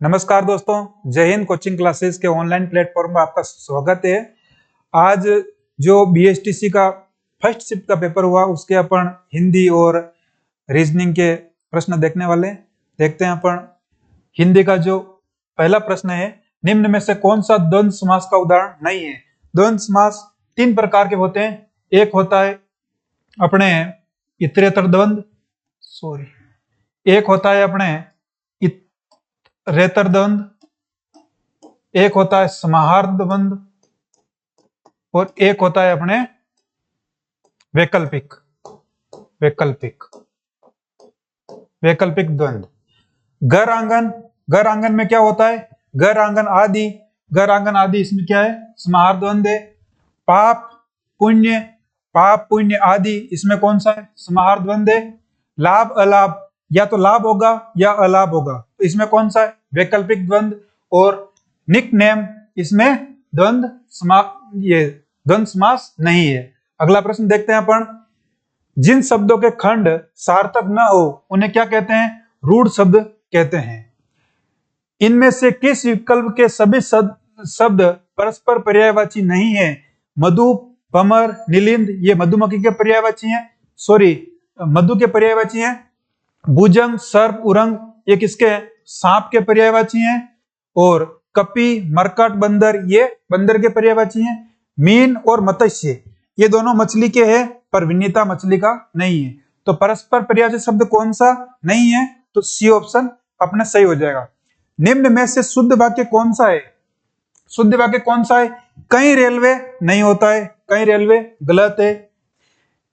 नमस्कार दोस्तों, जय हिंद कोचिंग क्लासेस के ऑनलाइन प्लेटफॉर्म पर आपका स्वागत है। आज जो बीएसटीसी का फर्स्ट शिफ्ट का पेपर हुआ उसके अपन हिंदी और रीजनिंग के प्रश्न देखने वाले हैं। देखते हैं अपन हिंदी का जो पहला प्रश्न है, निम्न में से कौन सा द्वंद्व समास का उदाहरण नहीं है। द्वंद्व समास तीन प्रकार के होते हैं। एक होता है अपने इतरेतर द्वंद्व, एक होता है अपने रेतर द्वंद्व, एक होता है समाहार द्वंद्व और एक होता है अपने वैकल्पिक वैकल्पिक वैकल्पिक द्वंद्व। घर आंगन में क्या होता है? घर आंगन आदि इसमें क्या है? समाहार द्वंद्व है। पाप पुण्य आदि इसमें कौन सा है? समाहार द्वंद्व है। लाभ अलाभ, या तो लाभ होगा या अलाभ होगा, तो इसमें कौन सा है? वैकल्पिक द्वंद्व। और निक नेम, इसमें द्वंद्व समास नहीं है। अगला प्रश्न देखते हैं अपन। जिन शब्दों के खंड सार्थक न हो उन्हें क्या कहते हैं? रूढ़ शब्द कहते हैं। इनमें से किस विकल्प के सभी शब्द परस्पर पर्यायवाची नहीं है? मधु, भमर, नीलिंद, ये मधुमक्खी के पर्यायवाची हैं, मधु के पर्यायवाची हैं। भुजंग, सर्प, उरंग, ये किसके? सांप के पर्यायवाची हैं। और कपि, मरकट, बंदर, ये बंदर के पर्यायवाची हैं। मीन और मत्स्य, ये दोनों मछली के हैं पर विनीता मछली का नहीं है। तो परस्पर पर्यायवाची शब्द कौन सा नहीं है? तो सी ऑप्शन अपना सही हो जाएगा। निम्न में से शुद्ध वाक्य कौन सा है? शुद्ध वाक्य कौन सा है? कहीं रेलवे नहीं होता है, कहीं रेलवे गलत है।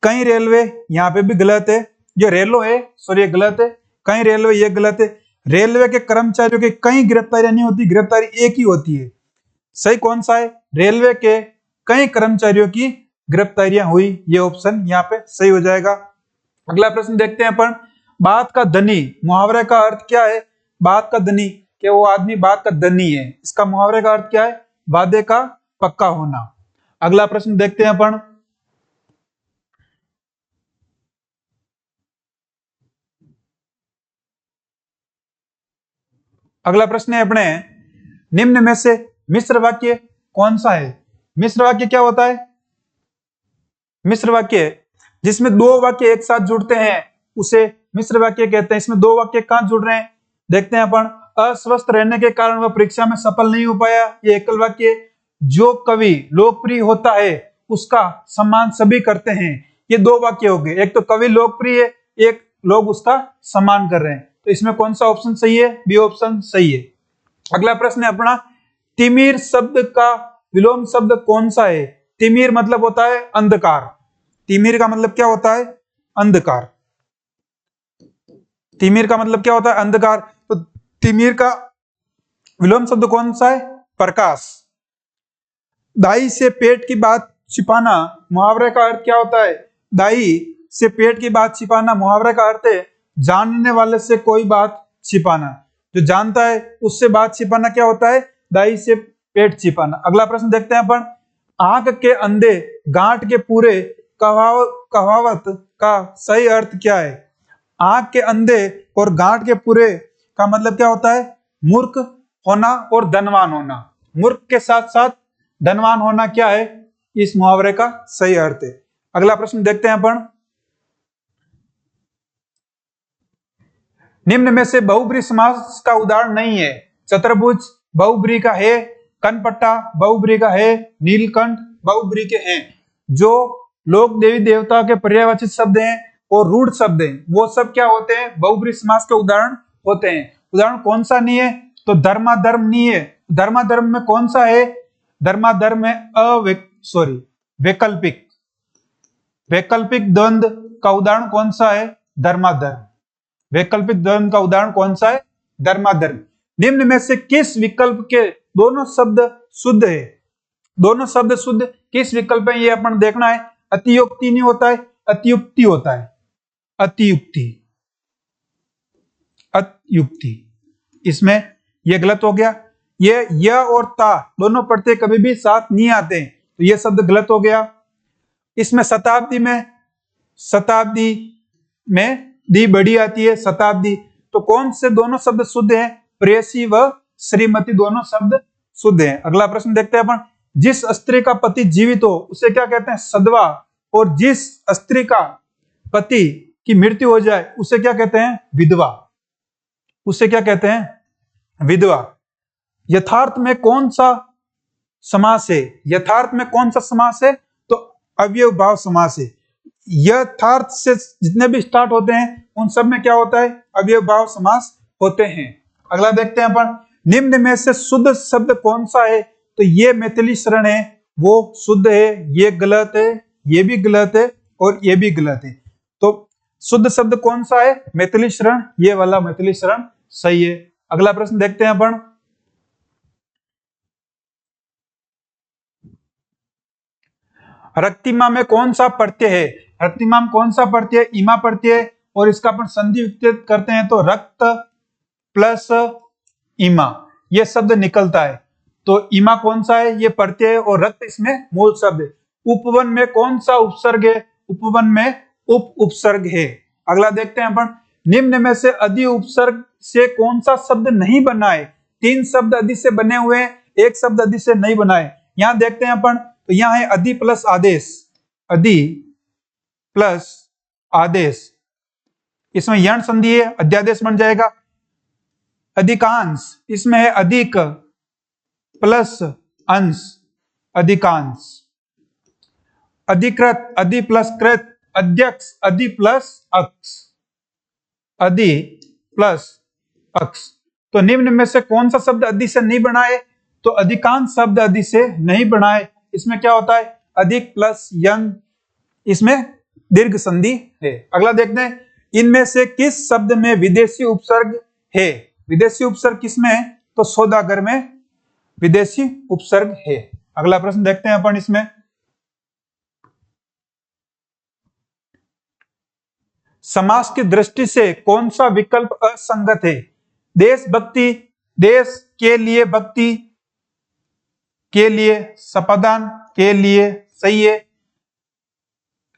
कहीं रेलवे यहाँ पे भी गलत है। जो रेलो है ये गलत है। कहीं रेलवे ये गलत है। रेलवे के कर्मचारियों की कई गिरफ्तारियां नहीं होती, गिरफ्तारी एक ही होती है। सही कौन सा है? रेलवे के कई कर्मचारियों की गिरफ्तारियां हुई, ये ऑप्शन यहाँ पे सही हो जाएगा। अगला प्रश्न देखते हैं अपन। बात का धनी, मुहावरे का अर्थ क्या है? बात का धनी, कि वो आदमी बात का धनी है, इसका मुहावरे का अर्थ क्या है? वादे का पक्का होना। अगला प्रश्न देखते हैं अपन। अगला प्रश्न है अपने, निम्न में से मिश्र वाक्य कौन सा है? मिश्र वाक्य क्या होता है? मिश्र वाक्य जिसमें दो वाक्य एक साथ जुड़ते हैं उसे मिश्र वाक्य कहते हैं। इसमें दो वाक्य कहां जुड़ रहे हैं देखते हैं अपन। अस्वस्थ रहने के कारण वह परीक्षा में सफल नहीं हो पाया, ये एकल वाक्य। जो कवि लोकप्रिय होता है उसका सम्मान सभी करते हैं, ये दो वाक्य हो गए। एक तो कवि लोकप्रिय है, एक लोग उसका सम्मान कर रहे हैं। तो इसमें कौन सा ऑप्शन सही है? बी ऑप्शन सही है। अगला प्रश्न है अपना, तिमिर शब्द का विलोम शब्द कौन सा है? तिमिर मतलब होता है अंधकार। तिमिर का मतलब क्या होता है? अंधकार। तिमिर का मतलब क्या होता है? अंधकार। तो तिमिर का विलोम शब्द कौन सा है? प्रकाश। दाई से पेट की बात छिपाना, मुहावरे का अर्थ क्या होता है? दाई से पेट की बात छिपाना, मुहावरे का अर्थ है जानने वाले से कोई बात छिपाना। जो जानता है उससे बात छिपाना क्या होता है? दाई से पेट छिपाना। अगला प्रश्न देखते हैं अपन। आंख के अंधे गांठ के पूरे कहावत का सही अर्थ क्या है? आंख के अंधे और गांठ के पूरे का मतलब क्या होता है? मूर्ख होना और धनवान होना। मूर्ख के साथ साथ धनवान होना क्या है? इस मुहावरे का सही अर्थ है। अगला प्रश्न देखते हैं अपन। निम्न में से बहुब्री समास का उदाहरण नहीं है। चतुर्भुज बहुब्री का है, कनपट्टा बहुब्री का है, नीलकंठ बहुब्री के हैं। जो लोक देवी देवता के पर्यायवाची शब्द हैं और रूढ़ शब्द हैं वो सब क्या होते हैं? बहुब्री समास के उदाहरण होते हैं। उदाहरण कौन सा नहीं है? तो धर्माधर्म नहीं है। धर्माधर्म में कौन सा है? धर्माधर्म में वैकल्पिक वैकल्पिक द्वंद्व का उदाहरण कौन सा है? धर्माधर्म। वैकल्पिक द्वंद्व का उदाहरण कौन सा है? धर्माधर्म। निम्न में से किस विकल्प के दोनों शब्द शुद्ध है? दोनों शब्द शुद्ध किस विकल्प है ये अपन देखना है। अतियुक्ति नहीं होता है, अतियुक्ति होता है। अतियुक्ति, इसमें ये गलत हो गया। ये य और ता दोनों प्रत्यय कभी भी साथ नहीं आते हैं, तो ये शब्द गलत हो गया। इसमें शताब्दी में दी बड़ी आती है, शताब्दी। तो कौन से दोनों शब्द शुद्ध हैं? प्रेयसी व श्रीमती दोनों शब्द शुद्ध हैं। अगला प्रश्न देखते हैं अपन, जिस स्त्री का पति जीवित हो उसे क्या कहते हैं? सधवा। और जिस स्त्री का पति की मृत्यु हो जाए उसे क्या कहते हैं? विधवा। उसे क्या कहते हैं? विधवा। यथार्थ में कौन सा समास है? यथार्थ में कौन सा समास है? तो अव्ययभाव समास है। यथार्थ से जितने भी स्टार्ट होते हैं उन सब में क्या होता है? अव्ययभाव समास होते हैं। अगला देखते हैं अपन, निम्न में से शुद्ध शब्द कौन सा है? तो ये मैथिली शरण है, वो शुद्ध है, ये गलत है, ये भी गलत है और ये भी गलत है। तो शुद्ध शब्द कौन सा है? मैथिली शरण। ये वाला मैथिली शरण सही है। अगला प्रश्न देखते हैं अपन, रक्तिमा में कौन सा प्रत्यय है? रक्तिमा में कौन सा प्रत्यय? इमा प्रत्यय। और इसका अपन संधि विच्छेद करते हैं तो रक्त प्लस इमा ये शब्द निकलता है। तो इमा कौन सा है? ये प्रत्यय और रक्त इसमें मूल शब्द है। उपवन में कौन सा उपसर्ग है? उपवन में उप उपसर्ग है। अगला देखते हैं अपन, निम्न में से अधि उपसर्ग से कौन सा शब्द नहीं बना है? 3 शब्द अधि से बने हुए हैं, 1 शब्द अधि से नहीं बना है। यहां देखते हैं अपन, तो यहां है अधि प्लस आदेश। अधि प्लस आदेश, इसमें यण संधि है, अध्यादेश बन जाएगा। अधिकांश, इसमें है अधिक प्लस अंश, अधिकांश। अधिकृत, अधि प्लस कृत, अध्यक्ष, अधि प्लस अक्ष, अधि प्लस अक्ष। तो निम्न में से कौन सा शब्द अधि से नहीं बना है? तो अधिकांश शब्द अधि से नहीं बना है। इसमें क्या होता है? अधिक प्लस यंग, इसमें दीर्घ संधि है। अगला देखते हैं, इनमें से किस शब्द में विदेशी उपसर्ग है? विदेशी उपसर्ग किसमें है? तो सौदागर में विदेशी उपसर्ग है। अगला प्रश्न देखते हैं अपन, इसमें समास की दृष्टि से कौन सा विकल्प असंगत है? देशभक्ति, देश के लिए भक्ति, के लिए, समाधान के लिए सही है।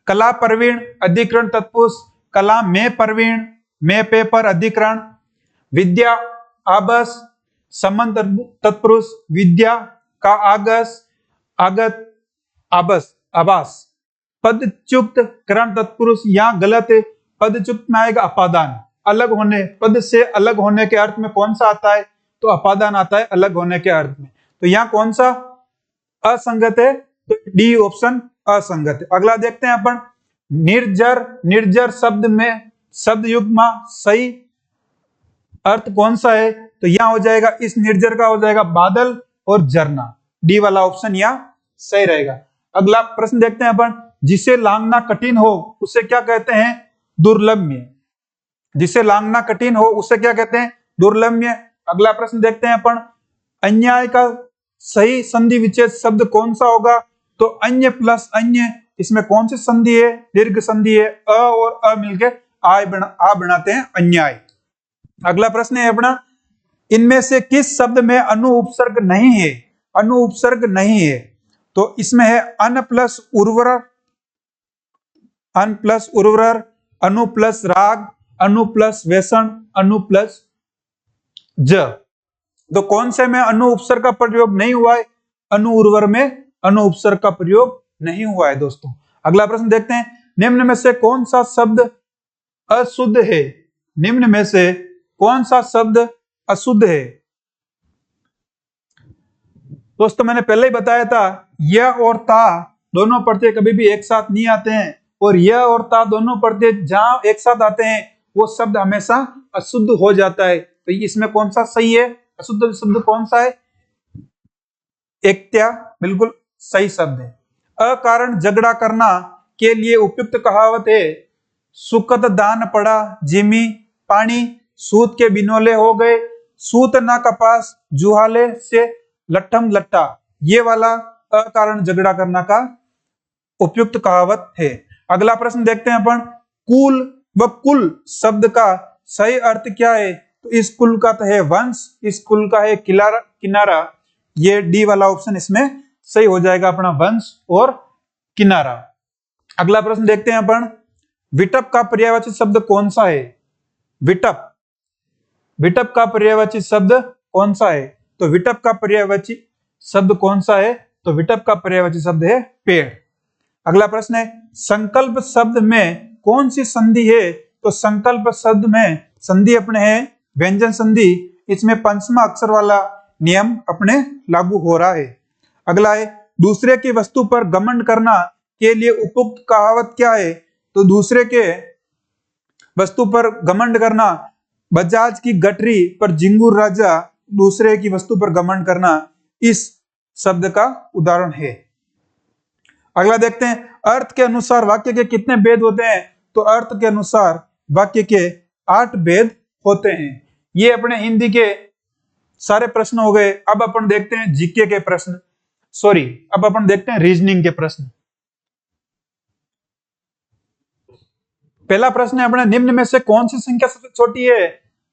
कला प्रवीण, अधिकरण तत्पुरुष, कला में प्रवीण, में पे पर अधिकरण। विद्या आबस, संबंध तत्पुरुष, विद्या का आगस, आगत आबस आबास। पदच्युक्त करण तत्पुरुष, यहां गलत है। पदच्युक्त में आएगा अपादान, अलग होने, पद से अलग होने के अर्थ में कौन सा आता है? तो अपादान आता है अलग होने के अर्थ में। तो यहां कौन सा असंगत है? तो डी ऑप्शन असंगत है। अगला देखते हैं अपन, निर्जर, निर्जर शब्द में शब्द युग्म सही अर्थ कौन सा है? तो यहां हो जाएगा, इस निर्जर का हो जाएगा बादल और झरना। डी वाला ऑप्शन यहां सही रहेगा। अगला प्रश्न देखते हैं अपन, जिसे लांघना कठिन हो उसे क्या कहते हैं? दुर्लभ्य। जिसे लांघना कठिन हो उसे क्या कहते हैं? दुर्लभ्य। अगला प्रश्न देखते हैं अपन, अन्याय का सही संधि विच्छेद शब्द कौन सा होगा? तो अन्य प्लस अन्य, इसमें कौन सी संधि है? दीर्घ संधि है। अ और अ मिलके आ बनाते हैं अन्याय। अगला प्रश्न है अपना, इनमें से किस शब्द में अनु उपसर्ग नहीं है? अनु उपसर्ग नहीं है। तो इसमें है अन प्लस उर्वर, अन प्लस उर्वर, अनु प्लस राग, अनु प्लस व्यसन, अनु प्लस ज। तो कौन से में अनु उपसर्ग का प्रयोग नहीं हुआ है? अनु उर्वर में अनु उपसर्ग का प्रयोग नहीं हुआ है दोस्तों। अगला प्रश्न देखते हैं, निम्न में से कौन सा शब्द अशुद्ध है? निम्न में से कौन सा शब्द अशुद्ध है? दोस्तों मैंने पहले ही बताया था, यह और ता दोनों प्रत्यय कभी भी एक साथ नहीं आते हैं, और यह और ता दोनों प्रत्यय जहां एक साथ आते हैं वो शब्द हमेशा अशुद्ध हो जाता है। तो इसमें कौन सा सही है? अशुद्ध शब्द कौन सा है? एक्त्या बिल्कुल सही शब्द है। अकारण झगड़ा करना के लिए उपयुक्त कहावत है, सुकत दान पड़ा जिमी पानी, सूत के बिनोले हो गए, सूत ना कपास जुहाले से लट्ठम लट्टा। ये वाला अकारण झगड़ा करना का उपयुक्त कहावत है। अगला प्रश्न देखते हैं अपन, कुल व कुल शब्द का सही अर्थ क्या है? तो इस कुल का तो है वंश, इस कुल का है किनारा। ये डी वाला ऑप्शन इसमें सही हो जाएगा अपना, वंश और किनारा। अगला प्रश्न देखते हैं अपन, विटप का पर्यायवाची शब्द कौन सा है? विटप, विटप का पर्यायवाची शब्द कौन सा है? तो विटप का पर्यायवाची शब्द कौन सा है? तो विटप का पर्यायवाची शब्द है पेड़। अगला प्रश्न है संकल्प शब्द में कौन सी संधि है? तो संकल्प शब्द में संधि अपने है व्यंजन संधि। इसमें पंचमा अक्षर वाला नियम अपने लागू हो रहा है। अगला है दूसरे की वस्तु पर घमंड करना के लिए उपयुक्त कहावत क्या है? तो दूसरे के वस्तु पर घमंड करना, बजाज की गठरी पर झिंगुर राजा, दूसरे की वस्तु पर घमंड करना इस शब्द का उदाहरण है। अगला देखते हैं अर्थ के अनुसार वाक्य के कितने भेद होते हैं? तो अर्थ के अनुसार वाक्य के 8 भेद होते हैं। ये अपने हिंदी के सारे प्रश्न हो गए। अब अपन देखते हैं जीके के प्रश्न, अब अपन देखते हैं रीजनिंग के प्रश्न। पहला प्रश्न है अपने निम्न में से कौन सी संख्या सबसे छोटी है?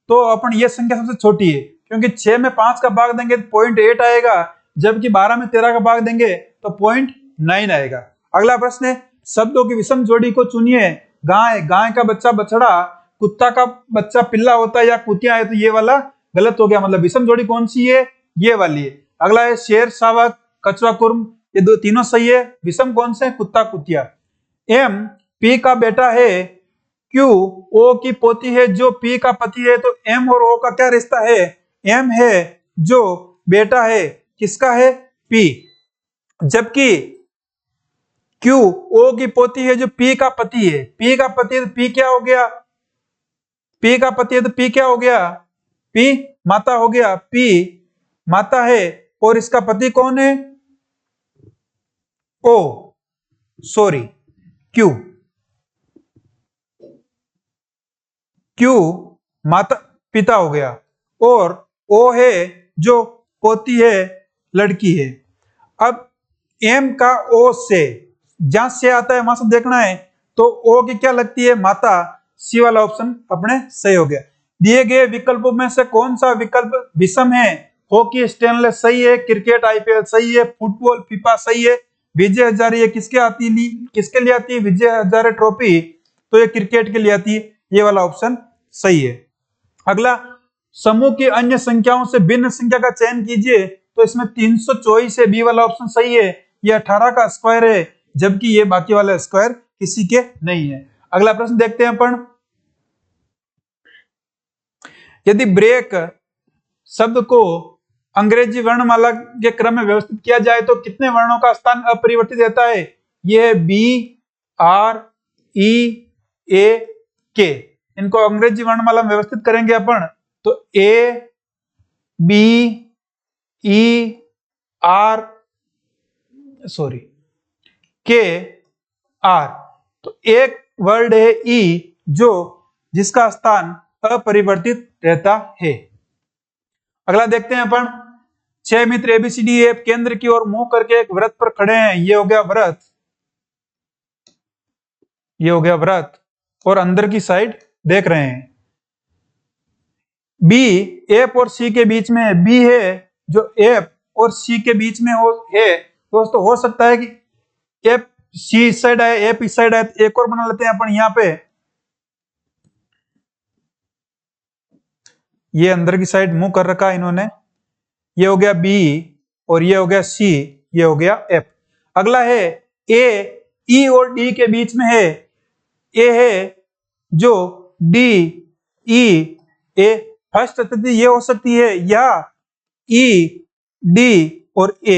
तो अपन ये संख्या सबसे छोटी है क्योंकि 6 में 5 का भाग देंगे तो 0.8 आएगा, जबकि 12 में 13 का भाग देंगे तो 0.9 आएगा। अगला प्रश्न है शब्दों की विषम जोड़ी को चुनिए। गाय, गाय का बच्चा बछड़ा, कुत्ता का बच्चा पिल्ला होता है या कुतिया है, तो ये वाला गलत हो गया, मतलब विषम जोड़ी कौन सी है? ये वाली है। अगला है शेर, शावक, कछुआ, कुर्म, ये दो तीनों सही है। विषम कौन से? कुत्ता, कुतिया। एम पी का बेटा है, क्यू ओ की पोती है जो पी का पति है, तो एम और ओ का क्या रिश्ता है? एम है जो बेटा है किसका है? पी, जबकि क्यू ओ की पोती है जो पी का पति है। पी का पति है तो पी क्या हो गया? पी का पति है तो पी क्या हो गया? पी माता हो गया। पी माता है और इसका पति कौन है? ओ सॉरी क्यू, क्यू माता पिता हो गया और ओ है जो पोती है, लड़की है। अब एम का ओ से जहां से आता है वहां से देखना है, तो ओ की क्या लगती है? माता। सी वाला ऑप्शन अपने सही हो गया। दिए गए विकल्पों में से कौन सा विकल्प विषम है? हॉकी स्टेनलेस सही है, क्रिकेट आईपीएल सही है, फुटबॉल फीफा सही है, विजय हजारे ये किसके लिए आती है? विजय हजारे ट्रॉफी, तो ये क्रिकेट के लिए आती है। ये वाला ऑप्शन सही है। अगला समूह की अन्य संख्याओं से भिन्न संख्या का चयन कीजिए, तो इसमें 324 है, बी वाला ऑप्शन सही है। ये 18 का स्क्वायर है, जबकि ये बाकी वाला स्क्वायर किसी के नहीं है। अगला प्रश्न देखते हैं अपन, यदि ब्रेक शब्द को अंग्रेजी वर्णमाला के क्रम में व्यवस्थित किया जाए तो कितने वर्णों का स्थान अपरिवर्तित रहता है? यह है बी, आर, ई, ए, के। इनको अंग्रेजी वर्णमाला में व्यवस्थित करेंगे अपन, तो ए, बी, ई, आर, के, आर। तो एक वर्ड है ई जो जिसका स्थान अपरिवर्तित रहता है। अगला देखते हैं अपन, 6 मित्र एबीसीडी ऐप केंद्र की ओर मुंह करके एक व्रत पर खड़े हैं। ये हो गया व्रत, ये हो गया व्रत, और अंदर की साइड देख रहे हैं। बी एफ और सी के बीच में है। बी है जो एफ और सी के बीच में है, दोस्तों हो सकता है कि एफ सी इस साइड आए, एफ इस साइड आए, तो एक और बना लेते हैं अपन यहाँ पे। ये अंदर की साइड मुंह कर रखा है इन्होंने। ये हो गया बी और ये हो गया सी, ये हो गया एफ। अगला है ए, ई और डी के बीच में है। ए है जो डी, ई, ए फर्स्ट स्थिति ये हो सकती है, या ई, डी और ए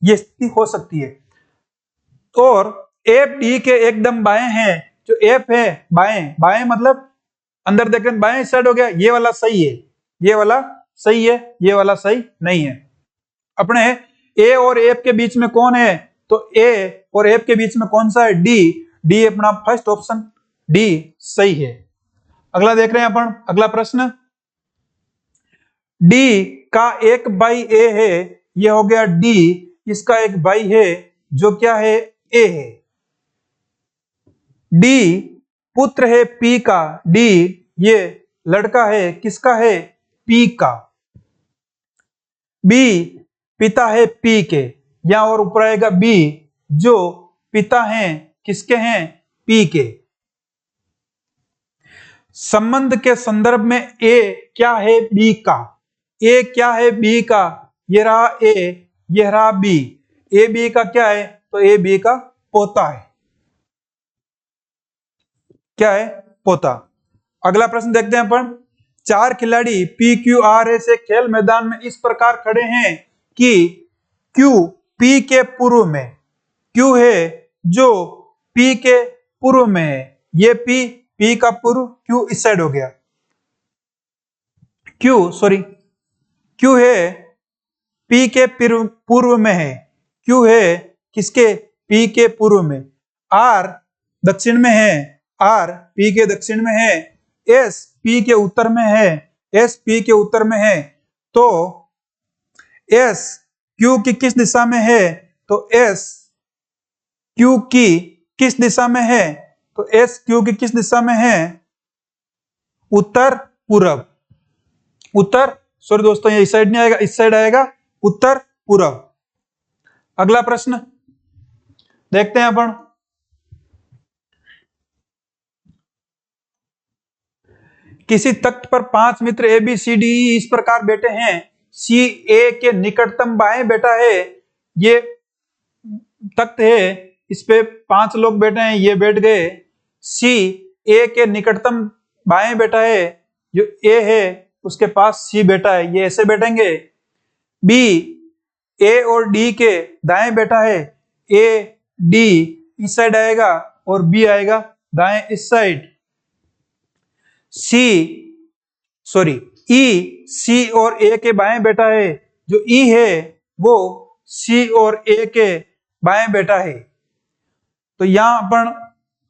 ये स्थिति हो सकती है। और एफ डी के एकदम बाएं हैं, जो एफ है बाएं, बाएं मतलब अंदर देखें बाएं साइड हो गया। ये वाला सही है, ये वाला सही है, ये वाला सही नहीं है। अपने ए और एफ के बीच में कौन है? तो ए और एफ के बीच में कौन सा है? डी। डी अपना फर्स्ट ऑप्शन, डी सही है। अगला देख रहे हैं अपन, अगला प्रश्न, डी का एक भाई ए है, ये हो गया डी, इसका एक भाई है जो क्या है? ए है। डी पुत्र है पी का, डी ये लड़का है किसका है? पी का। बी पिता है पी के, या और ऊपर आएगा बी जो पिता हैं किसके हैं? पी के। संबंध के संदर्भ में ए क्या है बी का, ए क्या है बी का, ये रहा ए, ये रहा बी, ए बी का क्या है, तो ए बी का पोता है, क्या है, पोता। अगला प्रश्न देखते हैं अपन, चार खिलाड़ी पी क्यू आर एस से खेल मैदान में इस प्रकार खड़े हैं कि क्यू पी के पूर्व में, क्यू है जो पी के पूर्व में है, ये पी, पी का पूर्व, क्यू इस साइड हो गया, क्यू है पी के पूर्व में है, क्यू है किसके, पी के पूर्व में, आर दक्षिण में है, आर पी के दक्षिण में है, एस पी के उत्तर में है, एस पी के उत्तर में है, तो एस क्यू की किस दिशा में है, तो एस क्यू की किस दिशा में है, तो एस क्यू की किस दिशा में है, उत्तर पूर्व, उत्तर, सॉरी दोस्तों ये इस साइड नहीं आएगा, इस साइड आएगा, उत्तर पूर्व। अगला प्रश्न देखते हैं अपन, किसी तख्त पर 5 मित्र A B C D E इस प्रकार बैठे हैं, सी ए के निकटतम बाएं बैठा है, ये तख्त है, इस पे 5 लोग बैठे हैं, ये बैठ गए, सी ए के निकटतम बाएं बैठा है, जो ए है उसके पास सी बैठा है, ये ऐसे बैठेंगे, बी ए और डी के दाएं बैठा है, ए डी इस साइड आएगा और बी आएगा दाएं इस साइड, ई सी और ए के बाएं बैठा है, जो ई है वो सी और ए के बाएं बैठा है, तो यहां अपन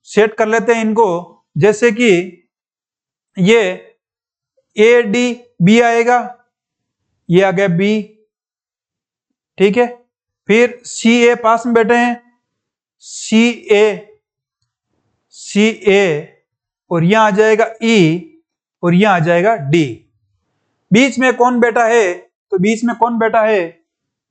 सेट कर लेते हैं इनको, जैसे कि ये ए डी बी आएगा, ये आ गया बी, ठीक है, फिर सी ए पास में बैठे हैं, सी ए और यहां आ जाएगा ई और यहां आ जाएगा डी, बीच में कौन बैठा है, तो बीच में कौन बैठा है,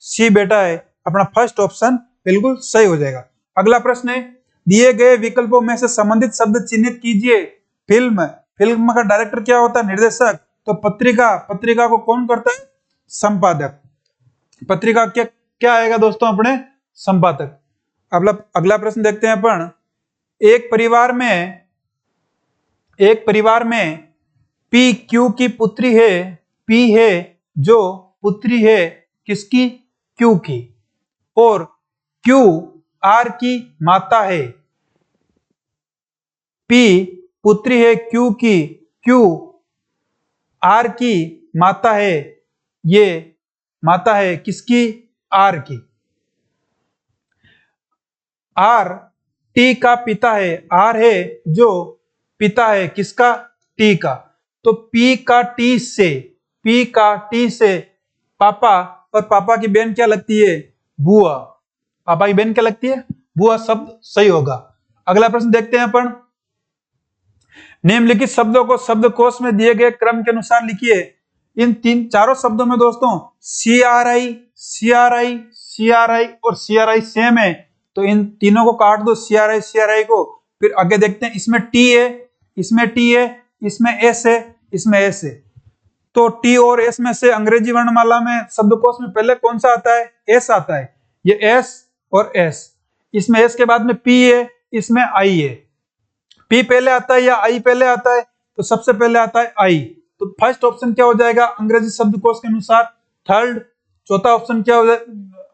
सी बैठा है, अपना फर्स्ट ऑप्शन बिल्कुल सही हो जाएगा। अगला प्रश्न है, दिए गए विकल्पों में से संबंधित शब्द चिन्हित कीजिए, फिल्म का डायरेक्टर क्या होता है, निर्देशक, तो पत्रिका को कौन करता है, संपादक, पत्रिका क्या आएगा दोस्तों, अपने संपादक। अगला प्रश्न देखते हैं अपन, एक परिवार में पी क्यू की पुत्री है, पी है जो पुत्री है किसकी, क्यू की, और क्यू आर की माता है, पी पुत्री है क्यू की, क्यू आर की माता है, ये माता है किसकी, आर की, आर टी का पिता है, आर है जो पिता है किसका, टी का, तो पी का टी से पापा, और पापा की बहन क्या लगती है, बुआ, पापा की बहन क्या लगती है, बुआ, शब्द सही होगा। अगला प्रश्न देखते हैं अपन, निम्नलिखित शब्दों को शब्दकोश में दिए गए क्रम के अनुसार लिखिए, इन चारों शब्दों में दोस्तों सी आर आई और सी आर आई सेम है, तो इन तीनों को काट दो, सी आर आई को, फिर आगे देखते हैं, इसमें टी है, इसमें एस है, इसमें एस है, तो टी और एस में से अंग्रेजी वर्णमाला में शब्दकोश में पहले कौन सा आता है, एस आता है, ये एस और एस, इसमें एस के बाद में पी है, इसमें आई है, पी पहले आता है या आई पहले आता है, तो सबसे पहले आता है आई, तो फर्स्ट ऑप्शन क्या हो जाएगा अंग्रेजी शब्दकोश के अनुसार, थर्ड, चौथा ऑप्शन क्या हो जाएगा,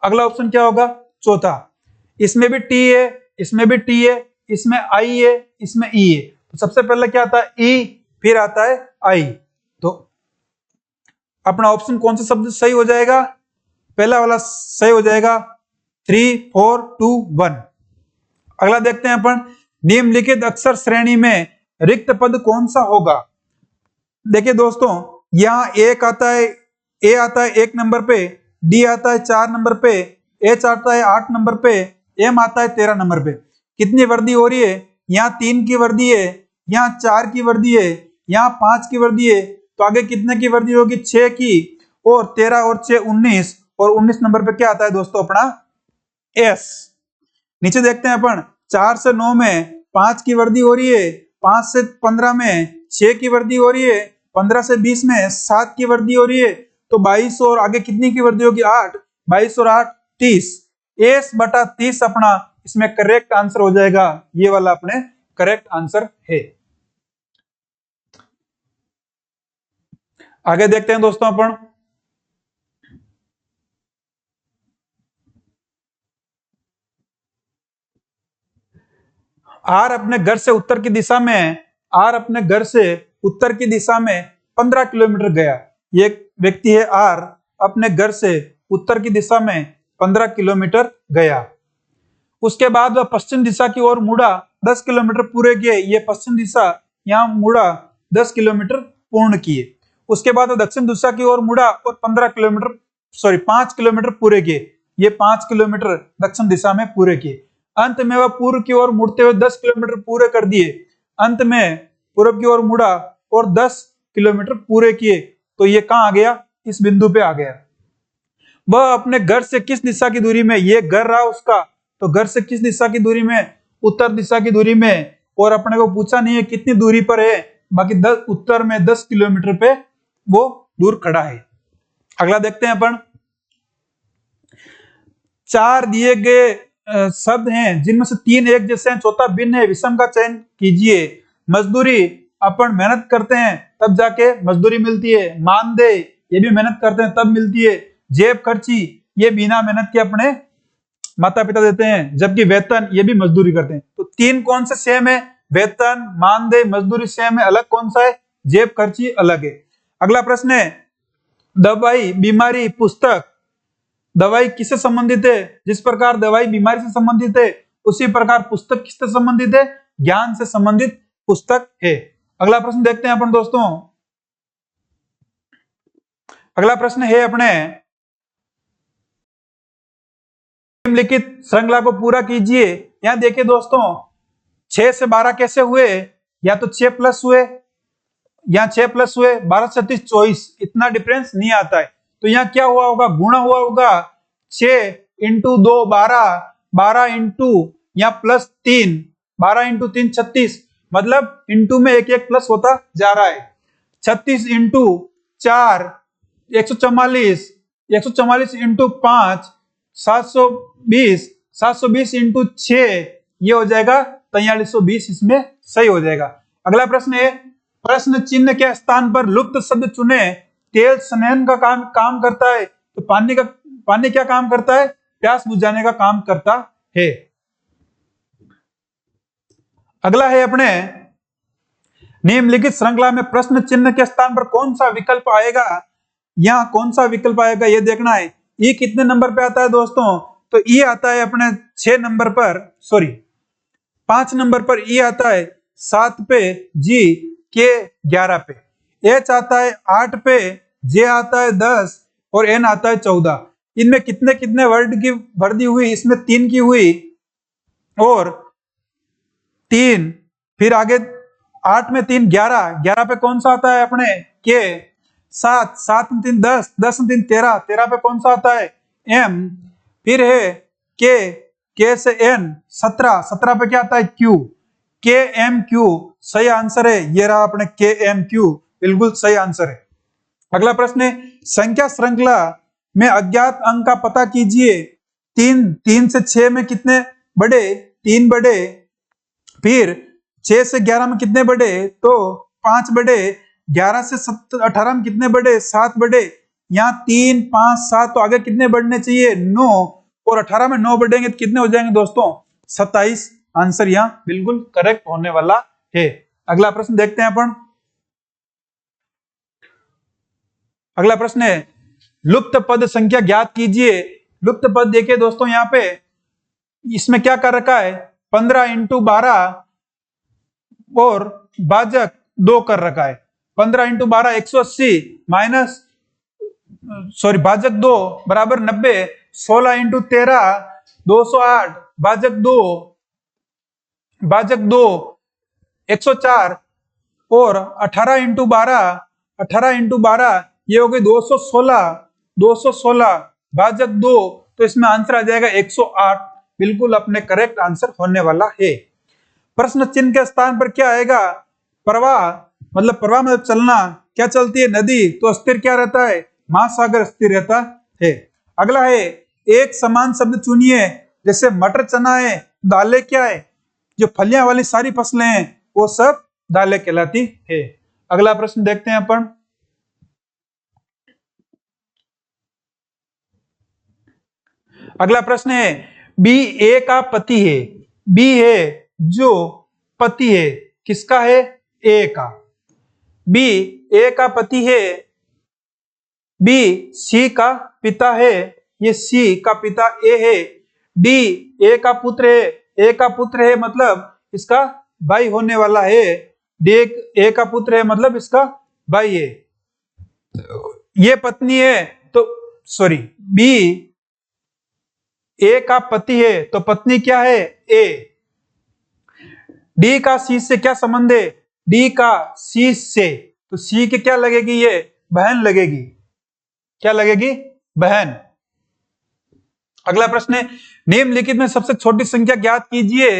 अगला ऑप्शन क्या होगा, चौथा, इसमें भी टी है, इसमें भी टी है, इसमें आई है, इसमें ई है, तो सबसे पहले क्या आता है, ई, फिर आता है आई, तो अपना ऑप्शन कौन सा शब्द सही हो जाएगा, पहला वाला सही हो जाएगा, 3 4 2 1। अगला देखते हैं अपन, निम्नलिखित अक्षर श्रेणी में रिक्त पद कौन सा होगा, देखिए दोस्तों यहां एक आता है, ए आता है 1 नंबर पे, डी आता है 4 नंबर पे, एच आता है 8 नंबर पे, एम आता है 13 नंबर पे, कितनी वर्दी हो रही है, यहाँ 3 की वर्दी है, यहाँ 4 की वर्दी है, यहाँ 5 की वर्दी है, तो आगे कितने की वर्दी होगी, 6 की, और 13 और 6 19, और 19 नंबर पे क्या आता है दोस्तों, अपना एस। नीचे देखते हैं अपन, 4 से 9 में 5 की वर्दी हो रही है, 5 से 15 में 6 की वृद्धि हो रही है, 15 से 20 में 7 की वृद्धि हो रही है, तो 22 और आगे कितनी की वृद्धि होगी? 8। 22 और 8 30। S बटा 30 अपना इसमें करेक्ट आंसर हो जाएगा। ये वाला अपने करेक्ट आंसर है। आगे देखते हैं दोस्तों अपन। आर अपने घर से उत्तर की दिशा में आर अपने घर से उत्तर की दिशा में 15 किलोमीटर गया। ये व्यक्ति है आर, अपने घर से उत्तर की दिशा में 15 किलोमीटर गया। उसके बाद वह पश्चिम दिशा की ओर मुड़ा, 10 किलोमीटर पूरे किए। ये पश्चिम दिशा यहाँ मुड़ा, 10 किलोमीटर पूर्ण किए। उसके बाद वह दक्षिण दिशा की ओर मुड़ा और 5 किलोमीटर पूरे किए। ये 5 किलोमीटर दक्षिण दिशा में पूरे किए। अंत में वह पूर्व की ओर मुड़ते हुए 10 किलोमीटर पूरे कर दिए। अंत में पूर्व की ओर मुड़ा और 10 किलोमीटर पूरे किए। तो ये कहाँ आ गया? इस बिंदु पे आ गया। वह अपने घर से किस दिशा की दूरी में? ये घर रहा उसका, तो घर से किस दिशा की दूरी में? उत्तर दिशा की दूरी में। और अपने को पूछा नहीं है कितनी दूरी पर है, बाकी 10 उत्तर में 10 किलोमीटर पे वो दूर खड़ा है। अगला देखते हैं अपन। 4 दिए गए शब्द हैं जिनमें से 3 एक जैसे हैं, चौथा भिन्न है, विषम का चयन कीजिए। मजदूरी, अपन मेहनत करते हैं तब जाके मजदूरी मिलती है। मानदेय, ये भी मेहनत करते हैं तब मिलती है। जेब खर्ची, ये बिना मेहनत के अपने माता पिता देते हैं। जबकि वेतन, ये भी मजदूरी करते हैं। तो 3 कौन से सेम है? वेतन, मानदेय, मजदूरी सेम है। अलग कौन सा है? जेब खर्ची अलग है। अगला प्रश्न है, दवाई, बीमारी, पुस्तक। दवाई किससे संबंधित है? जिस प्रकार दवाई बीमारी से संबंधित है, उसी प्रकार पुस्तक किससे संबंधित है? ज्ञान से संबंधित पुस्तक है। अगला प्रश्न देखते हैं अपन दोस्तों। अगला प्रश्न है अपने, निम्नलिखित श्रृंखला को पूरा कीजिए। यहां देखिए दोस्तों, 6 से 12 कैसे हुए? या तो 6 प्लस हुए, यहाँ 6 प्लस हुए, 12 से 30 24, इतना डिफरेंस नहीं आता है। तो यहाँ क्या हुआ होगा? गुणा हुआ होगा। 6 इंटू 2 12, 12 इंटू यहाँ प्लस 3, 12 इंटू 3 36, मतलब इंटू में एक एक प्लस होता जा रहा है। 36 इंटू 4 144, 144 इंटू 5 720, 720 इंटू 6 ये हो जाएगा 4320, इसमें सही हो जाएगा। अगला प्रश्न है, प्रश्न चिन्ह के स्थान पर लुप्त शब्द चुने। तेल संनयन का काम करता है, तो पानी क्या काम करता है? प्यास बुझाने का काम करता है। अगला है अपने, निम्नलिखित श्रृंखला में प्रश्न चिन्ह के स्थान पर कौन सा विकल्प आएगा? यहां कौन सा विकल्प आएगा ये देखना है। ई कितने नंबर पे आता है दोस्तों? तो ई आता है अपने 6 नंबर पर, सॉरी 5 नंबर पर ई आता है, 7 पे जी, के 11 पे, एच आता है 8 पे, जे आता है 10 और एन आता है 14। इनमें कितने कितने वर्ड की वृद्धि हुई? इसमें 3 की हुई और 3, फिर आगे 8 में 3 11, 11 पे कौन सा आता है अपने? के। 7, 7 में 3 10, 10 में 3 13, 13 पे कौन सा आता है? एम। फिर है के से एन 17, 17 पे क्या आता है? क्यू। के एम क्यू सही आंसर है। ये रहा अपने के एम क्यू, बिल्कुल सही आंसर है। अगला प्रश्न है, संख्या श्रृंखला में अज्ञात अंक का पता कीजिए। 3 से 6 में कितने बड़े? 3 बड़े। फिर 6 से 11 में कितने बड़े? तो 5 बड़े। 11 से 18 में कितने बड़े? 7 बड़े। यहाँ 3 5 7, तो आगे कितने बढ़ने चाहिए? 9, और 18 में 9 बढ़ेंगे तो कितने हो जाएंगे दोस्तों? 27। आंसर यहाँ बिल्कुल करेक्ट होने वाला है। अगला प्रश्न देखते हैं अपन। अगला प्रश्न है, लुप्त पद संख्या ज्ञात कीजिए। लुप्त पद देखिए दोस्तों, यहाँ पे इसमें क्या कर रखा है? 15 इंटू 12 और भाजक 2 कर रखा है। 15 इंटू 12 180 माइनस भाजक 2 बराबर 90। 16 इंटू 13 208, भाजक 2 104 और 18 इंटू 12 ये हो गई 216 भाजक 2, तो इसमें आंसर आ जाएगा 108। बिल्कुल अपने करेक्ट आंसर होने वाला है। प्रश्न चिन्ह के स्थान पर क्या आएगा? प्रवाह मतलब प्रवाह मतलब चलना, क्या चलती है? नदी। तो अस्थिर क्या रहता है? महासागर स्थिर रहता है। अगला है एक समान शब्द चुनिए, जैसे मटर चना है, दालें क्या है? जो फलियां वाली सारी फसलें हैं वो सब दालें कहलाती है। अगला प्रश्न देखते हैं अपन। अगला प्रश्न है बी ए का पति है। बी है जो पति है, किसका है? ए का। बी ए का पति है, बी सी का पिता है, ये सी का पिता ए है, डी ए का पुत्र है। ए का पुत्र है मतलब इसका भाई होने वाला है, डी ए का पुत्र है मतलब इसका भाई है। ये पत्नी है तो सॉरी, बी ए का पति है तो पत्नी क्या है? ए। डी का सी से क्या संबंध है? डी का सी से, तो सी के क्या लगेगी? ये बहन लगेगी। क्या लगेगी? बहन। अगला प्रश्न है निम्नलिखित में सबसे छोटी संख्या ज्ञात कीजिए।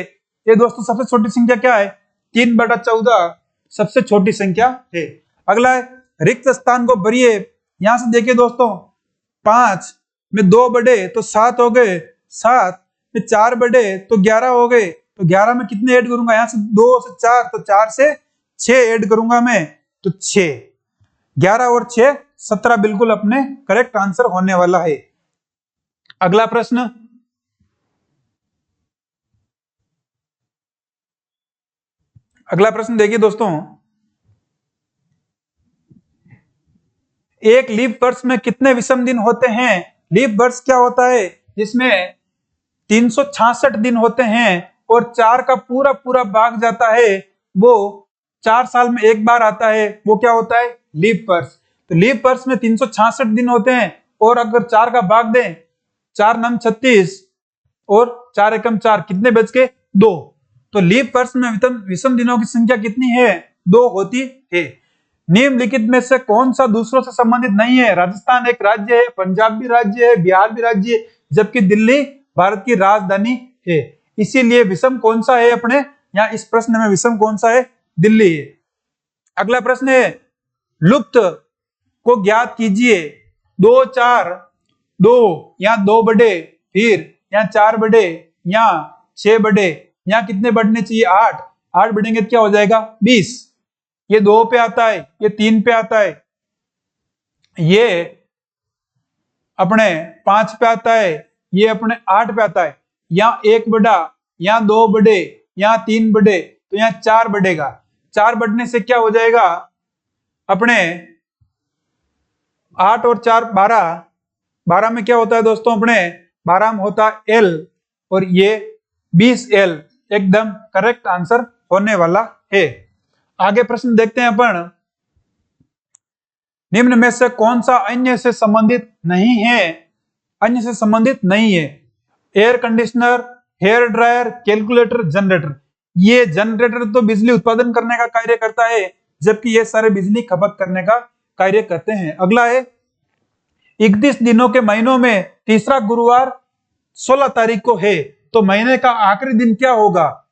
ये दोस्तों सबसे छोटी संख्या क्या है? 3/14 सबसे छोटी संख्या है। अगला है रिक्त स्थान को भरिए। यहां से देखिए दोस्तों, 5 में 2 बढ़े तो 7 हो गए, 7 में 4 बढ़े तो 11 हो गए। तो 11 में कितने ऐड करूंगा? यहां से 2 से 4, तो 4 से 6 ऐड करूंगा मैं, तो 6। 11 और 6 17 बिल्कुल अपने करेक्ट आंसर होने वाला है। अगला प्रश्न, अगला प्रश्न देखिए दोस्तों, एक लीप वर्ष में कितने विषम दिन होते हैं? लीप वर्ष क्या होता है? जिसमें 366 दिन होते हैं और 4 का पूरा पूरा भाग जाता है, वो 4 साल में एक बार आता है, वो क्या होता है? लीप वर्ष। तो लीप वर्ष में 366 दिन होते हैं और अगर 4 का भाग दें, 4 नम 36 और 4 एकम 4, कितने बच के? 2। तो लीप वर्ष में विषम दिनों की संख्या कितनी है? 2 होती है। निम्नलिखित में से कौन सा दूसरों से संबंधित नहीं है? राजस्थान एक राज्य है, पंजाब भी राज्य है, बिहार भी राज्य है, जबकि दिल्ली भारत की राजधानी है। इसीलिए विषम कौन सा है अपने यहाँ इस प्रश्न में? विषम कौन सा है? दिल्ली है। अगला प्रश्न है लुप्त को ज्ञात कीजिए। 2 4 2, यहाँ 2 बढ़े, फिर यहाँ 4 बढ़े, यहाँ 6 बढ़े, यहाँ कितने बढ़ने चाहिए? 8। 8 बढ़ेंगे तो क्या हो जाएगा? 20। ये 2 पे आता है, ये 3 पे आता है, ये अपने 5 पे आता है, ये अपने 8 पे आता है। यहाँ 1 बढ़ा, यहाँ 2 बढ़े, यहाँ 3 बढ़े, तो यहाँ 4 बढ़ेगा। 4 बढ़ने से क्या हो जाएगा? अपने 8 और 4 12। 12 में क्या होता है दोस्तों? अपने 12 में होता है L और ये 20L एकदम करेक्ट आंसर होने वाला है। आगे प्रश्न देखते हैं अपन। निम्न में से कौन सा अन्य से संबंधित नहीं है? अन्य से संबंधित नहीं है। Air conditioner, hair dryer, calculator, generator. ये जनरेटर तो बिजली उत्पादन करने का कार्य करता है, जबकि ये सारे बिजली खपत करने का कार्य करते हैं। अगला है 31 दिनों के महीनों में तीसरा गुरुवार 16 तारीख को है, तो महीने का आखिरी दिन क्या होगा?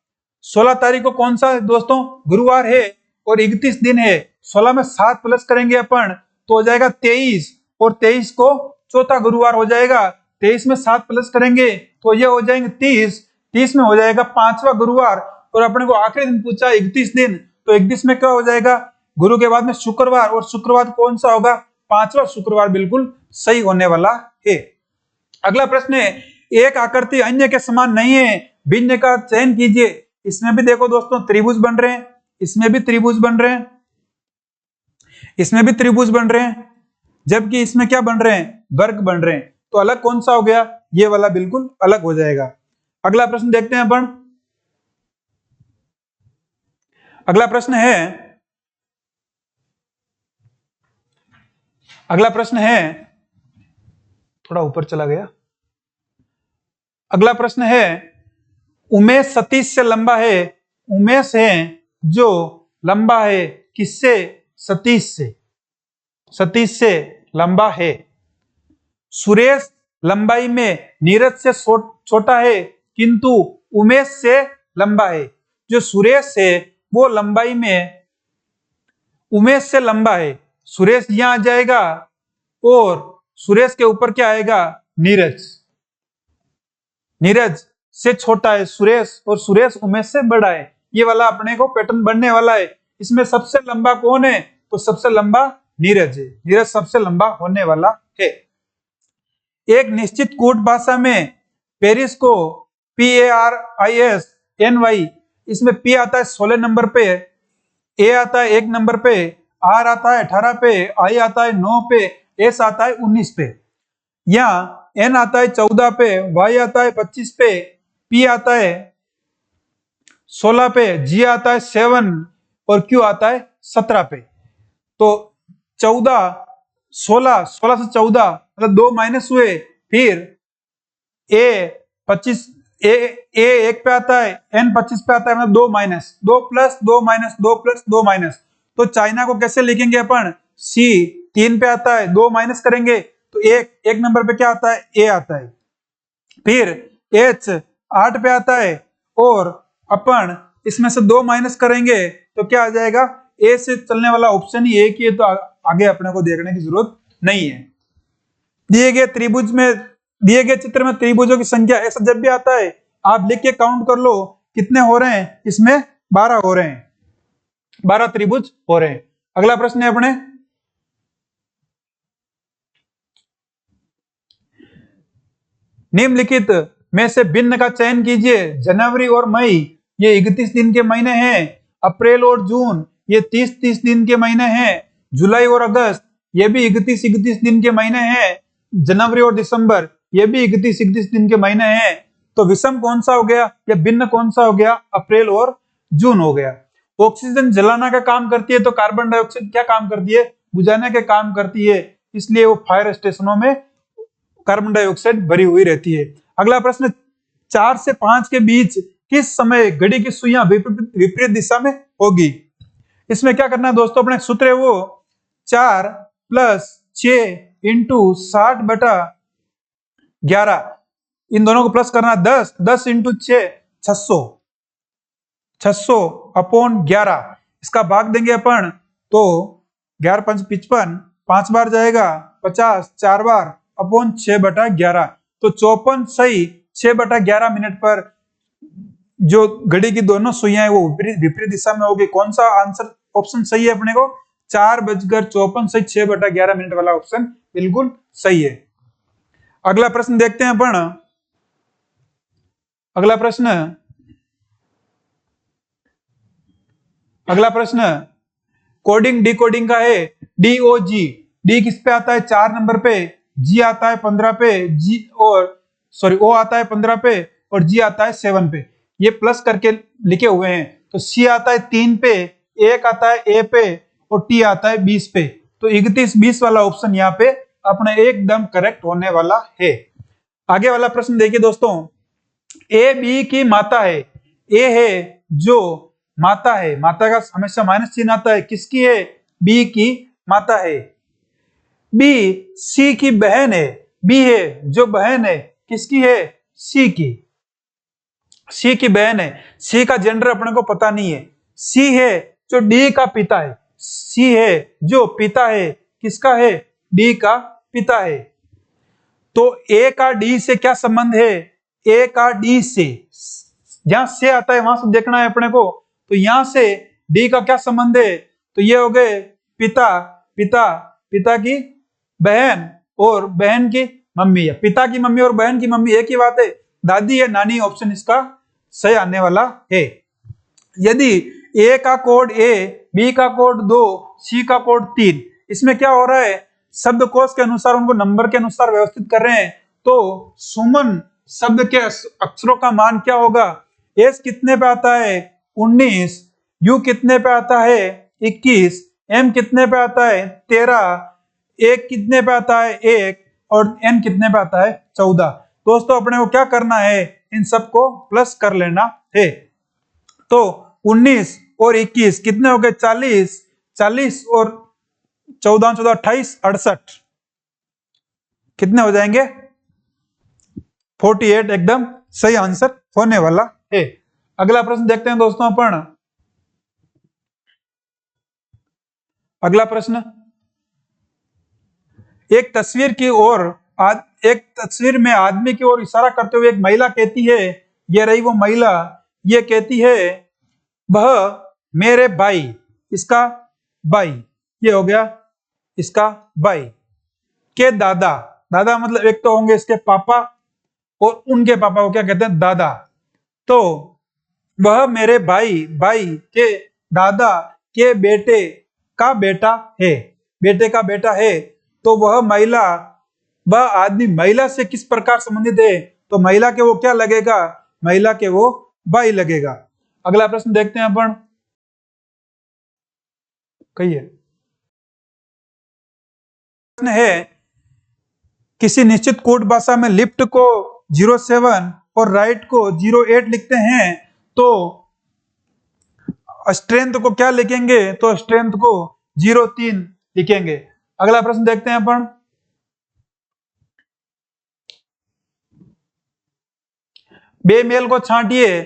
16 तारीख को कौन सा दोस्तों? गुरुवार है और 31 दिन है। 16 में 7 प्लस करेंगे अपन तो हो जाएगा 23, और 23 को चौथा गुरुवार हो जाएगा। 23 में 7 प्लस करेंगे तो ये हो जाएंगे 30। 30 में हो जाएगा 5वां गुरुवार, और अपने को आखिरी दिन पूछा 31 दिन, तो 31 में क्या हो जाएगा? गुरु के बाद में शुक्रवार, और शुक्रवार कौन सा होगा? 5वां शुक्रवार बिल्कुल सही होने वाला है। अगला प्रश्न है एक आकृति अन्य के समान नहीं है, भिन्न का चयन कीजिए। इसमें भी देखो दोस्तों त्रिभुज बन रहे हैं, इसमें भी त्रिभुज बन रहे हैं, इसमें भी त्रिभुज बन रहे हैं, जबकि इसमें क्या बन रहे हैं? वर्ग बन रहे हैं। तो अलग कौन सा हो गया? ये वाला बिल्कुल अलग हो जाएगा। अगला प्रश्न देखते हैं अपन। अगला प्रश्न है, अगला प्रश्न है, थोड़ा ऊपर चला गया। अगला प्रश्न है उमेश सतीश से लंबा है। उमेश है जो लंबा है, किससे? सतीश से। सतीश से लंबा है। सुरेश लंबाई में नीरज से छोटा है, किंतु उमेश से लंबा है। जो सुरेश है वो लंबाई में उमेश से लंबा है, सुरेश यहां आ जाएगा और सुरेश के ऊपर क्या आएगा, नीरज। नीरज से छोटा है सुरेश और सुरेश उमेश से बड़ा है। ये वाला अपने को पैटर्न बनने वाला है। इसमें सबसे लंबा कौन है, तो सबसे लंबा नीरज है। नीरज सबसे लंबा होने वाला है। एक निश्चित कोड भाषा में पेरिस को PARISNY, इसमें P आता है 16 नंबर पे, A आता है 1 नंबर पे, R आता है 18 पे, I आता है 9 पे, S आता है 19 पे, यहाँ N आता है 14 पे, Y आता है 25 पे, P आता है 16 पे, G आता है 7 और Q आता है 17 पे। तो 14 16 16 से 14 मतलब 2 माइनस हुए, फिर A 25 A 1 पे आता है, N 25 पे आता है, मतलब 2 minus 2 plus 2 minus 2 plus 2 minus. तो चाइना को कैसे लिखेंगे अपन, C 3 पे आता है, 2 माइनस करेंगे तो एक नंबर पे क्या आता है, A आता है। फिर H 8 पे आता है और अपन इसमें से 2 माइनस करेंगे तो क्या आ जाएगा, A से चलने वाला ऑप्शन ही एक ही है, तो आगे अपने को देखने की जरूरत नहीं है। दिए गए त्रिभुज में, दिए गए चित्र में त्रिभुजों की संख्या, ऐसा जब भी आता है आप लिख के काउंट कर लो कितने हो रहे हैं, इसमें 12 हो रहे हैं, 12 त्रिभुज हो रहे हैं। अगला प्रश्न है अपने, निम्नलिखित में से भिन्न का चयन कीजिए। जनवरी और मई ये 31 दिन के महीने हैं, अप्रैल और जून ये 30-30 दिन के महीने हैं, जुलाई और अगस्त ये भी 31-31 दिन के महीने हैं, जनवरी और दिसंबर ये भी 31-31 दिन के महीने हैं। तो विषम कौन सा हो गया या भिन्न कौन सा हो गया, अप्रैल और जून हो गया। ऑक्सीजन जलाना का काम करती है तो कार्बन डाइऑक्साइड क्या काम करती है, बुझाने का काम करती है, इसलिए वो फायर स्टेशनों में कार्बन डाइऑक्साइड भरी हुई रहती है। अगला प्रश्न, 4 से 5 के बीच किस समय घड़ी की सुइयां विपरीत दिशा में होगी। इसमें क्या करना है दोस्तों, अपने सूत्र है वो 4 + 6 × 60/11, इन दोनों को प्लस करना 10 × 6 600/11, इसका भाग देंगे अपन तो 11 × 5 = 55, 5 बार जाएगा 50, 4 बार अपॉन 6/11, तो 54 सही 6/11 मिनट पर जो घड़ी की दोनों सुइयां है वो विपरीत दिशा में होगी। कौन सा आंसर ऑप्शन सही है अपने को, 4:54 सही 6/11 मिनट वाला ऑप्शन बिल्कुल सही है। अगला प्रश्न देखते हैं अपन, अगला प्रश्न कोडिंग डिकोडिंग का है। DOG, डी किस पे आता है, 4 नंबर पे, G आता है 15 पे, O आता है 15 पे और G आता है 7 पे, ये प्लस करके लिखे हुए हैं। तो C आता है 3 पे, 1 आता है A पे और T आता है 20 पे, तो 31-20 वाला ऑप्शन यहाँ पे अपने एकदम करेक्ट होने वाला है। आगे वाला प्रश्न देखिए दोस्तों, A B की माता है, A है जो माता है, माता का हमेशा माइनस चिन्ह आता है, किसकी है, B की माता है। B C की बहन है, B है जो बहन है, किसकी है, C की, C की बहन है। C का जेंडर अपने को पता नहीं है। C है जो D का पिता है, C है जो पिता है, किसका है, D का पिता है। तो A का D से क्या संबंध है, A का D से, जहां से आता है वहां से देखना है अपने को, तो यहां से D का क्या संबंध है, तो ये हो गए पिता, पिता की बहन और बहन की मम्मी, या पिता की मम्मी और बहन की मम्मी एक ही बात है, दादी या नानी, ऑप्शन इसका सही आने वाला है। यदि A का कोड A, B का कोड 2, C का कोड 3, इसमें क्या हो रहा है, शब्दकोश के अनुसार उनको नंबर के अनुसार व्यवस्थित कर रहे हैं, तो सुमन शब्द के अक्षरों का मान क्या होगा, S कितने पे आता है 19, U कितने पे आता है 21, M कितने पे आता है 13, A कितने पे आता है 1 और N कितने पे आता है 14। दोस्तों अपने को क्या करना है, इन सबको प्लस कर लेना है। तो 19 और 21 कितने हो गए 40, 40 और 14 14 28 68, कितने हो जाएंगे 48, एकदम सही आंसर होने वाला है। अगला प्रश्न देखते हैं दोस्तों अपन, अगला प्रश्न, एक तस्वीर में आदमी की ओर इशारा करते हुए एक महिला कहती है, ये रही वो महिला, ये कहती है वह मेरे भाई, इसका भाई, ये हो गया इसका भाई, के दादा, दादा मतलब एक तो होंगे इसके पापा और उनके पापा को क्या कहते हैं, दादा। तो वह मेरे भाई के दादा के बेटे का बेटा है, बेटे का बेटा है। तो वह आदमी महिला से किस प्रकार संबंधित है, तो महिला के वो क्या लगेगा, महिला के वो भाई लगेगा। अगला प्रश्न देखते हैं अपन, कहिए। प्रश्न है, किसी निश्चित कोड भाषा में लेफ्ट को 07 और राइट को 08 लिखते हैं, तो स्ट्रेंथ को क्या लिखेंगे, तो स्ट्रेंथ को 03 लिखेंगे। अगला प्रश्न देखते हैं अपन, बे मेल को छांटिए,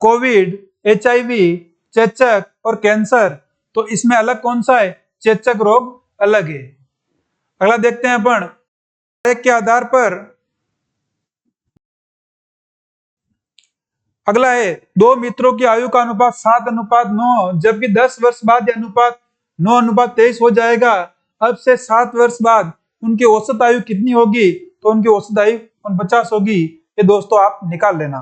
कोविड, HIV, चेचक और कैंसर, तो इसमें अलग कौन सा है, चेचक रोग अलग है। अगला देखते हैं अपन, के आधार पर, अगला है, दो मित्रों की आयु का अनुपात 7:9, जबकि 10 वर्ष बाद यह अनुपात 9:23 हो जाएगा। अब से 7 वर्ष बाद उनकी औसत आयु कितनी होगी, तो उनकी औसत आयु 49 होगी। ये दोस्तों आप निकाल लेना।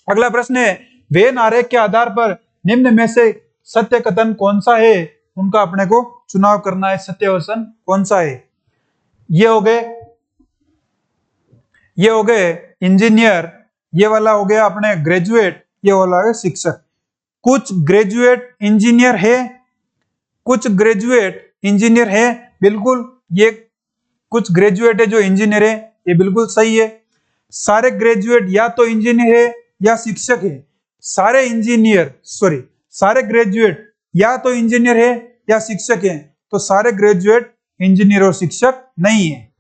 अगला प्रश्न है, वेन आरेख के आधार पर निम्न में से सत्य कथन कौन सा है, उनका अपने को चुनाव करना है, सत्य वचन कौन सा है। ये हो गए इंजीनियर, ये वाला हो गया अपने ग्रेजुएट, ये वाला है शिक्षक। कुछ ग्रेजुएट इंजीनियर है, बिल्कुल ये कुछ ग्रेजुएट है जो इंजीनियर है, ये बिल्कुल सही है। सारे ग्रेजुएट या तो इंजीनियर है या शिक्षक है, सारे ग्रेजुएट या तो इंजीनियर है या शिक्षक है, तो सारे ग्रेजुएट इंजीनियर और शिक्षक नहीं है।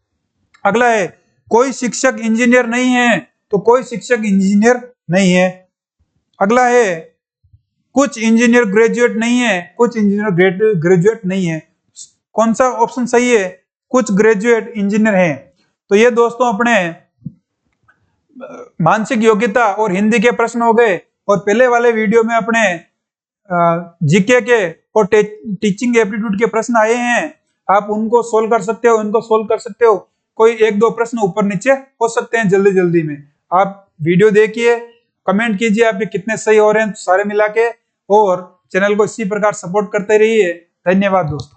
अगला है, कोई शिक्षक इंजीनियर नहीं है, तो कोई शिक्षक इंजीनियर नहीं है। अगला है, कुछ इंजीनियर ग्रेजुएट नहीं है, कुछ इंजीनियर ग्रेजुएट नहीं है। कौन सा ऑप्शन सही है, कुछ ग्रेजुएट इंजीनियर हैं। तो ये दोस्तों अपने मानसिक योग्यता और हिंदी के प्रश्न हो गए। और पहले वाले वीडियो में अपने जीके के और टीचिंग एप्टीट्यूड के प्रश्न आए हैं, आप उनको सोल्व कर सकते हो, कोई 1-2 प्रश्न ऊपर नीचे हो सकते हैं जल्दी जल्दी में। आप वीडियो देखिए, कमेंट कीजिए आपके कितने सही हो रहे हैं सारे मिला के, और चैनल को इसी प्रकार सपोर्ट करते रहिए। धन्यवाद दोस्तों।